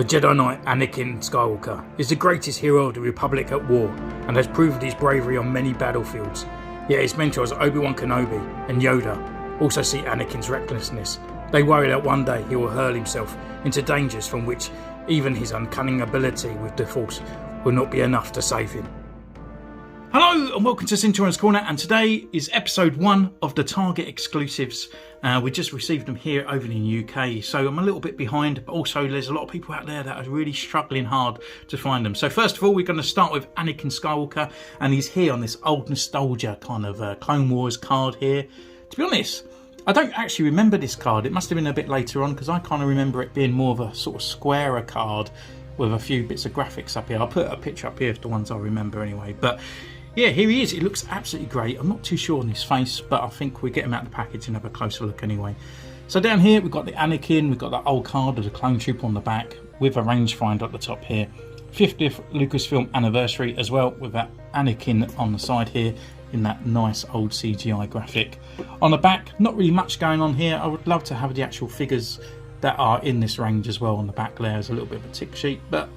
The Jedi Knight Anakin Skywalker is the greatest hero of the Republic at war and has proved his bravery on many battlefields. Yet his mentors Obi-Wan Kenobi and Yoda also see Anakin's recklessness. They worry that one day he will hurl himself into dangers from which even his uncanny ability with the Force will not be enough to save him. Hello and welcome to Centurions Corner, and today is episode 1 of the Target exclusives. We just received them here over in the UK, so I'm a little bit behind, but also there's a lot of people out there that are really struggling hard to find them. So first of all, we're going to start with Anakin Skywalker, and he's here on this old nostalgia kind of Clone Wars card here. To be honest, I don't actually remember this card. It must have been a bit later on, because I kind of remember it being more of a sort of squarer card with a few bits of graphics up here. I'll put a picture up here of the ones I remember anyway, but yeah, here he is. He looks absolutely great. I'm not too sure on his face, but I think we get him out of the package and have a closer look anyway. So down here, we've got the Anakin. We've got that old card of the Clone Trooper on the back with a rangefinder at the top here. 50th Lucasfilm anniversary as well, with that Anakin on the side here in that nice old CGI graphic. On the back, not really much going on here. I would love to have the actual figures that are in this range as well on the back there. There's a little bit of a tick sheet, but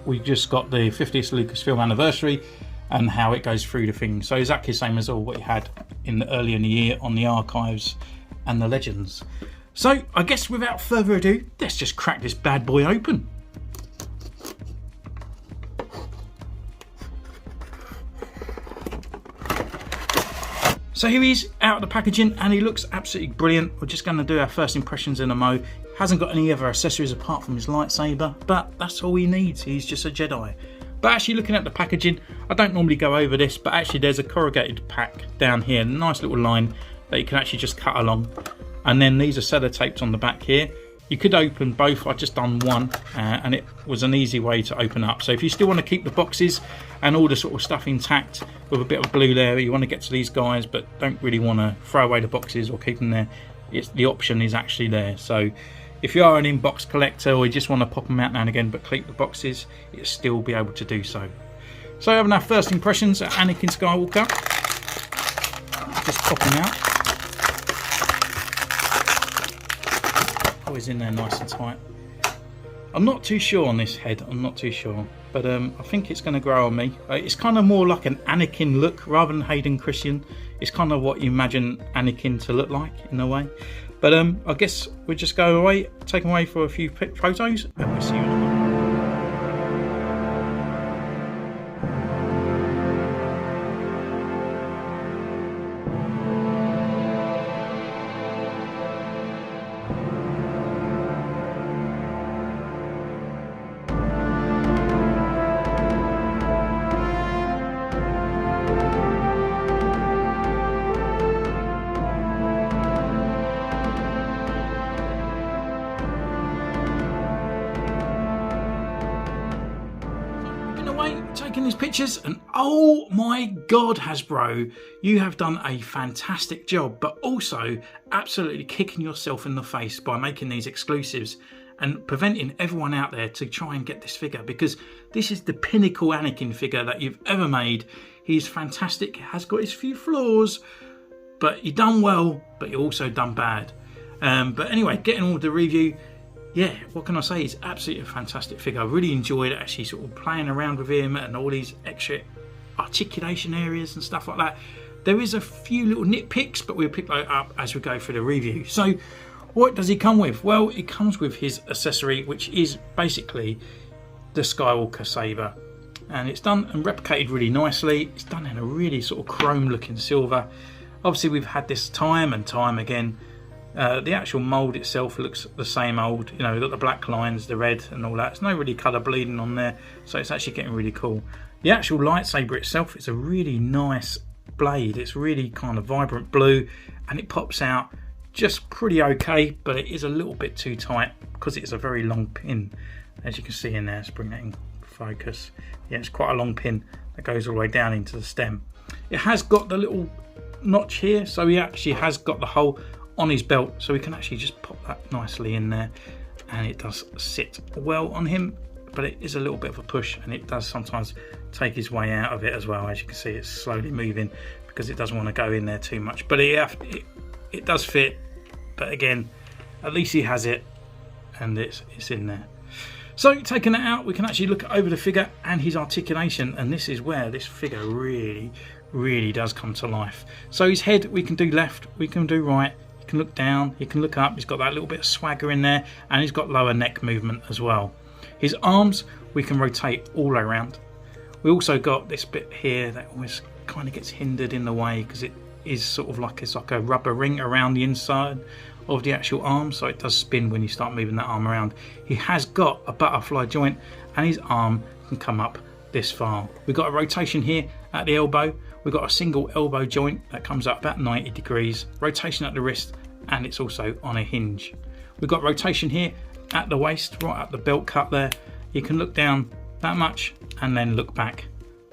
we just got the 50th Lucasfilm anniversary and how it goes through the thing. So exactly the same as all what you had earlier in the year on the archives and the legends. So I guess without further ado, let's just crack this bad boy open. So here he is out of the packaging, and he looks absolutely brilliant. We're just going to do our first impressions in a mo. Hasn't got any other accessories apart from his lightsaber, but that's all he needs. He's just a Jedi. But actually, looking at the packaging, I don't normally go over this, but actually there's a corrugated pack down here, a nice little line that you can actually just cut along. And then these are sellotaped on the back here. You could open both. I've just done one, and it was an easy way to open up. So if you still want to keep the boxes and all the sort of stuff intact with a bit of blue there, you want to get to these guys but don't really want to throw away the boxes or keep them there, the option is actually there. So if you are an in-box collector or you just want to pop them out now and again but keep the boxes, you'll still be able to do so. So having our first impressions at Anakin Skywalker, just pop him out. Oh, he's in there nice and tight. I'm not too sure on this head, I'm not too sure, but I think it's going to grow on me. It's kind of more like an Anakin look rather than Hayden Christensen. It's kind of what you imagine Anakin to look like in a way. But I guess we'll just go away, take him away for a few photos, and we'll see you in a moment. Taking these pictures, and oh my god, Hasbro, you have done a fantastic job, but also absolutely kicking yourself in the face by making these exclusives and preventing everyone out there to try and get this figure, because this is the pinnacle Anakin figure that you've ever made. He's fantastic, has got his few flaws, but you done well, but you also done bad. But anyway, getting all the review, yeah, what can I say? He's absolutely a fantastic figure. I really enjoyed actually sort of playing around with him and all these extra articulation areas and stuff like that. There is a few little nitpicks, but we'll pick that up as we go through the review. So what does he come with? Well, it comes with his accessory, which is basically the Skywalker saber. And it's done and replicated really nicely. It's done in a really sort of chrome looking silver. Obviously, we've had this time and time again. The actual mould itself looks the same old, you know, we've got the black lines, the red and all that. There's no really colour bleeding on there, so it's actually getting really cool. The actual lightsaber itself is a really nice blade. It's really kind of vibrant blue, and it pops out just pretty okay, but it is a little bit too tight because it's a very long pin, as you can see in there. Let's bring that in focus. Yeah, it's quite a long pin that goes all the way down into the stem. It has got the little notch here, so he actually has got the hole on his belt, so we can actually just pop that nicely in there, and it does sit well on him, but it is a little bit of a push, and it does sometimes take his way out of it as well. As you can see, it's slowly moving because it doesn't want to go in there too much, but it does fit. But again, at least he has it, and it's in there. So taking that out, we can actually look over the figure and his articulation, and this is where this figure really does come to life. So his head, we can do left, we can do right, he can look down, he can look up, he's got that little bit of swagger in there, and he's got lower neck movement as well. His arms, we can rotate all around. We also got this bit here that always kind of gets hindered in the way because it is sort of like, it's like a rubber ring around the inside of the actual arm, so it does spin when you start moving that arm around. He has got a butterfly joint and his arm can come up this far. We've got a rotation here at the elbow. We've got a single elbow joint that comes up about 90 degrees, rotation at the wrist, and it's also on a hinge. We've got rotation here at the waist, right at the belt cut there. You can look down that much and then look back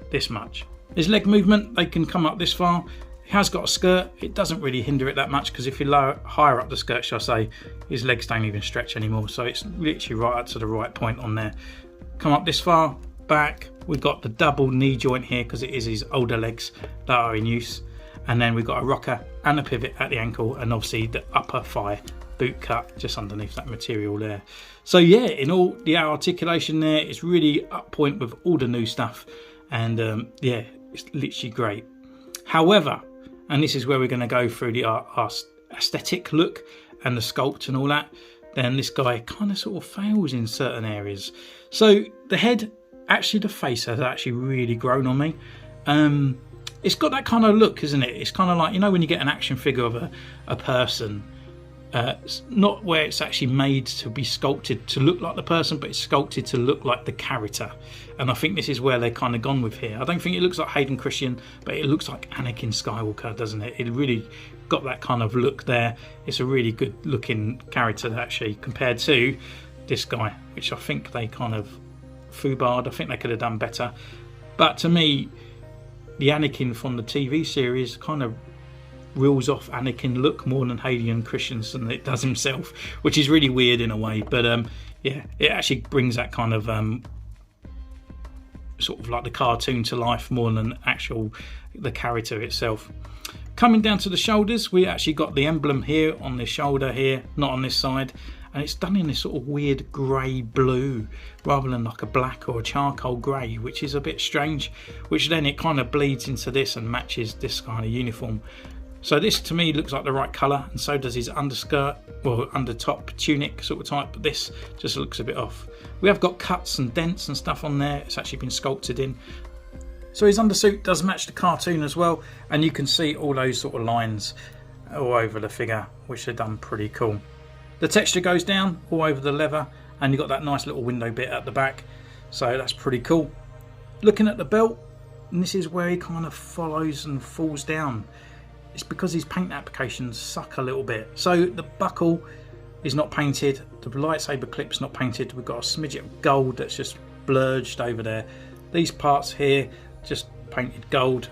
this much. His leg movement, they can come up this far. He has got a skirt. It doesn't really hinder it that much because if you lower higher up the skirt, shall I say, his legs don't even stretch anymore. So it's literally right up to the right point on there. Come up this far, back. We've got the double knee joint here because it is his older legs that are in use. And then we've got a rocker and a pivot at the ankle, and obviously the upper thigh boot cut just underneath that material there. So yeah, in all the articulation there, it's really up point with all the new stuff. And yeah, it's literally great. However, and this is where we're going to go through our aesthetic look and the sculpt and all that, then this guy kind of sort of fails in certain areas. So the head, actually the face has actually really grown on me. It's got that kind of look, isn't it? It's kind of like, you know, when you get an action figure of a person, not where it's actually made to be sculpted to look like the person, but it's sculpted to look like the character. And I think this is where they're kind of gone with here. I don't think it looks like Hayden Christensen, but it looks like Anakin Skywalker, doesn't it? It really got that kind of look there. It's a really good looking character actually, compared to this guy, which I think they kind of foobarred. I think they could have done better. But to me, the Anakin from the TV series kind of reels off Anakin look more than Hayden Christensen it does himself, which is really weird in a way. But yeah, it actually brings that kind of sort of like the cartoon to life more than the character itself. Coming down to the shoulders, we actually got the emblem here on the shoulder here, not on this side, and it's done in this sort of weird grey blue rather than like a black or a charcoal grey, which is a bit strange, which then it kind of bleeds into this and matches this kind of uniform. So this to me looks like the right colour, and so does his underskirt, well, under top tunic sort of type, but this just looks a bit off. We have got cuts and dents and stuff on there. It's actually been sculpted in. So his undersuit does match the cartoon as well, and you can see all those sort of lines all over the figure, which are done pretty cool. The texture goes down all over the leather, and you've got that nice little window bit at the back, so that's pretty cool. Looking at the belt, and this is where he kind of follows and falls down. It's because his paint applications suck a little bit. So the buckle is not painted, the lightsaber clip's not painted, we've got a smidget of gold that's just blurged over there. These parts here just painted gold,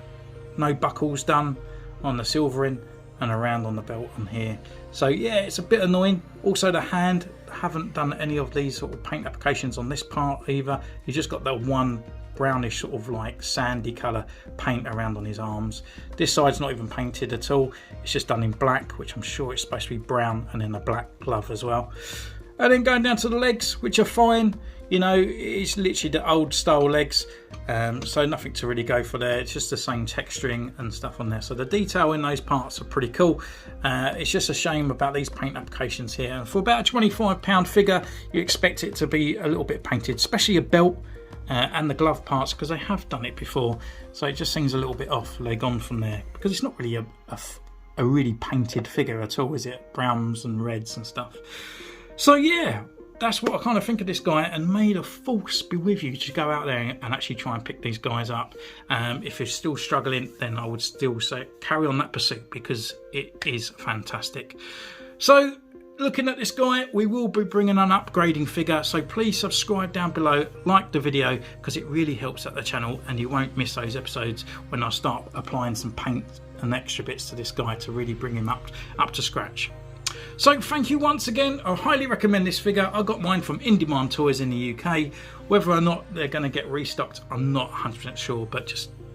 no buckles done on the silvering and around on the belt on here. So yeah, it's a bit annoying. Also the hand, haven't done any of these sort of paint applications on this part either. You just got that one brownish sort of like sandy colour paint around on his arms. This side's not even painted at all, it's just done in black, which I'm sure it's supposed to be brown, and then a black glove as well. And then going down to the legs, which are fine, you know, it's literally the old style legs, so nothing to really go for there. It's just the same texturing and stuff on there, so the detail in those parts are pretty cool. It's just a shame about these paint applications here, and for about a £25 figure you expect it to be a little bit painted, especially a belt and the glove parts, because they have done it before, so it just seems a little bit off. They're gone from there because it's not really a really painted figure at all, is it? Browns and reds and stuff. So yeah, that's what I kind of think of this guy, and may the force be with you to go out there and actually try and pick these guys up. If you're still struggling, then I would still say carry on that pursuit, because it is fantastic. So looking at this guy, we will be bringing an upgrading figure, so please subscribe down below, like the video, because it really helps out the channel, and you won't miss those episodes when I start applying some paint and extra bits to this guy to really bring him up to scratch. So thank you once again. I highly recommend this figure. I got mine from In Demand Toys in the UK. Whether or not they're going to get restocked, I'm not 100% sure, but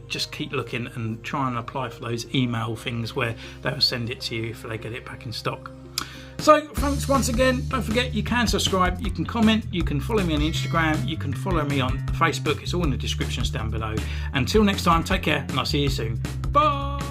just keep looking and try and apply for those email things where they'll send it to you if they get it back in stock. So thanks once again. Don't forget you can subscribe, you can comment, you can follow me on Instagram, you can follow me on Facebook. It's all in the descriptions down below. Until next time, take care and I'll see you soon. Bye.